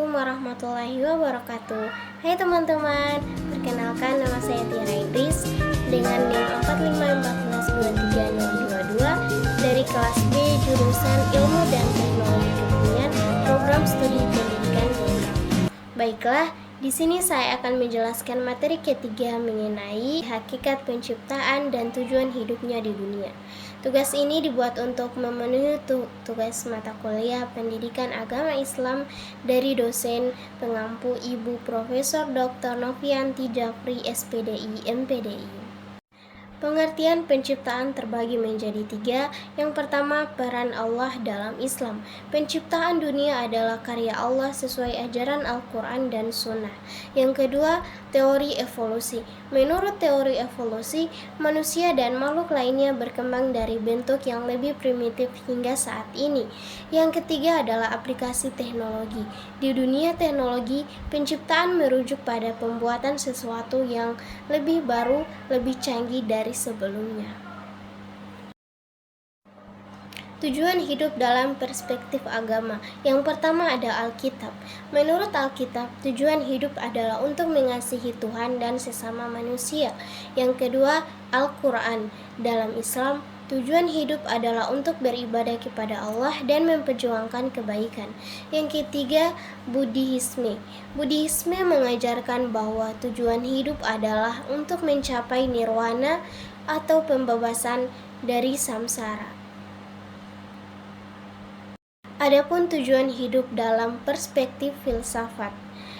Assalamualaikum warahmatullahi wabarakatuh. Hai teman-teman, perkenalkan nama saya Tiara Idris dengan NIM 451423022 dari kelas B jurusan Ilmu dan Teknologi Kebumian, program studi pendidikan geografi. Baiklah, di sini saya akan menjelaskan materi ketiga mengenai hakikat penciptaan dan tujuan hidupnya di dunia. Tugas ini dibuat untuk memenuhi tugas mata kuliah Pendidikan Agama Islam dari dosen pengampu Ibu Profesor Dr. Novianti Jafri, SPDI, MPDI. Pengertian penciptaan terbagi menjadi tiga. Yang pertama, peran Allah dalam Islam. Penciptaan dunia adalah karya Allah sesuai ajaran Al-Quran dan Sunnah. Yang kedua, teori evolusi. Menurut teori evolusi, manusia dan makhluk lainnya berkembang dari bentuk yang lebih primitif hingga saat ini. Yang ketiga adalah aplikasi teknologi. Di dunia teknologi, penciptaan merujuk pada pembuatan sesuatu yang lebih baru, lebih canggih dari sebelumnya. Tujuan hidup dalam perspektif agama. Yang pertama ada Alkitab. Menurut Alkitab, tujuan hidup adalah untuk mengasihi Tuhan dan sesama manusia. Yang kedua, Al-Quran. Dalam Islam, tujuan hidup adalah untuk beribadah kepada Allah dan memperjuangkan kebaikan. Yang ketiga, Buddhisme. Buddhisme mengajarkan bahwa tujuan hidup adalah untuk mencapai nirwana atau pembebasan dari samsara. Adapun tujuan hidup dalam perspektif filsafat.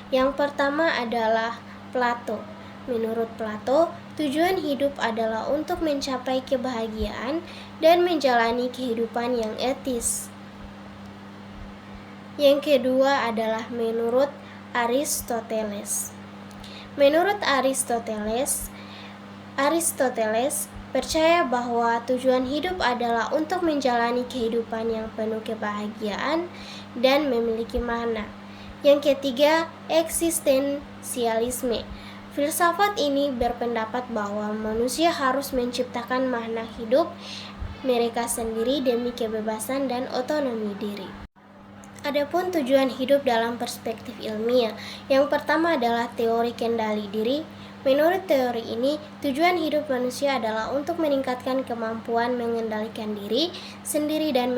Yang pertama adalah Plato. Menurut Plato, tujuan hidup adalah untuk mencapai kebahagiaan dan menjalani kehidupan yang etis. Yang kedua adalah menurut Aristoteles. Menurut Aristoteles percaya bahwa tujuan hidup adalah untuk menjalani kehidupan yang penuh kebahagiaan dan memiliki makna. Yang ketiga, eksistensialisme. Filsafat ini berpendapat bahwa manusia harus menciptakan makna hidup mereka sendiri demi kebebasan dan otonomi diri. Adapun tujuan hidup dalam perspektif ilmiah, yang pertama adalah teori kendali diri. Menurut teori ini, tujuan hidup manusia adalah untuk meningkatkan kemampuan mengendalikan diri sendiri dan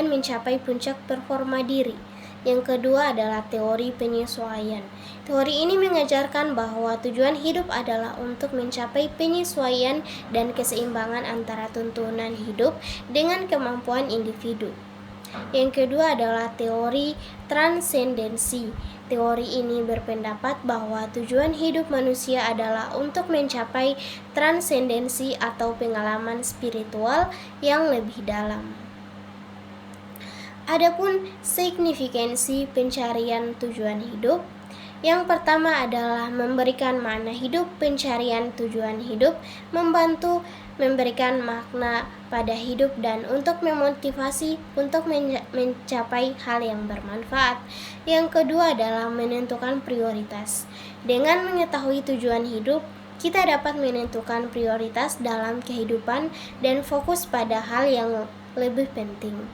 mencapai puncak performa diri. Yang kedua adalah teori penyesuaian. Teori ini mengajarkan bahwa tujuan hidup adalah untuk mencapai penyesuaian dan keseimbangan antara tuntunan hidup dengan kemampuan individu. Yang kedua adalah teori transendensi. Teori ini berpendapat bahwa tujuan hidup manusia adalah untuk mencapai transendensi atau pengalaman spiritual yang lebih dalam. Adapun signifikansi pencarian tujuan hidup, yang pertama adalah memberikan makna hidup. Pencarian tujuan hidup membantu memberikan makna pada hidup dan untuk memotivasi untuk mencapai hal yang bermanfaat. Yang kedua adalah menentukan prioritas. Dengan mengetahui tujuan hidup, kita dapat menentukan prioritas dalam kehidupan dan fokus pada hal yang lebih penting.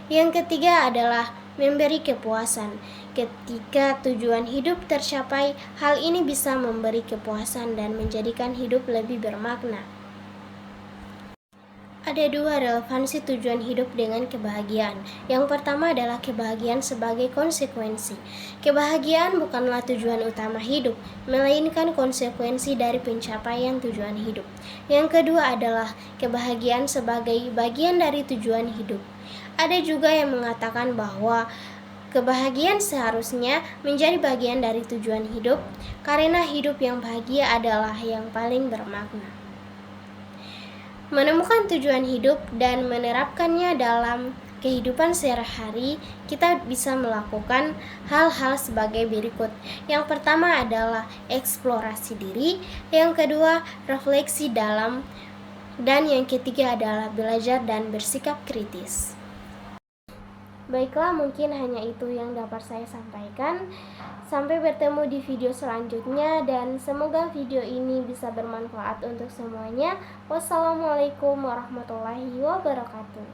Yang ketiga adalah memberi kepuasan. Ketika tujuan hidup tercapai, hal ini bisa memberi kepuasan dan menjadikan hidup lebih bermakna. Ada dua relevansi tujuan hidup dengan kebahagiaan. Yang pertama adalah kebahagiaan sebagai konsekuensi. Kebahagiaan bukanlah tujuan utama hidup, melainkan konsekuensi dari pencapaian tujuan hidup. Yang kedua adalah kebahagiaan sebagai bagian dari tujuan hidup. Ada juga yang mengatakan bahwa kebahagiaan seharusnya menjadi bagian dari tujuan hidup, karena hidup yang bahagia adalah yang paling bermakna. Menemukan tujuan hidup dan menerapkannya dalam kehidupan sehari-hari, kita bisa melakukan hal-hal sebagai berikut. Yang pertama adalah eksplorasi diri, yang kedua refleksi dalam, dan yang ketiga adalah belajar dan bersikap kritis. Baiklah, mungkin hanya itu yang dapat saya sampaikan. Sampai bertemu di video selanjutnya dan semoga video ini bisa bermanfaat untuk semuanya. Wassalamualaikum warahmatullahi wabarakatuh.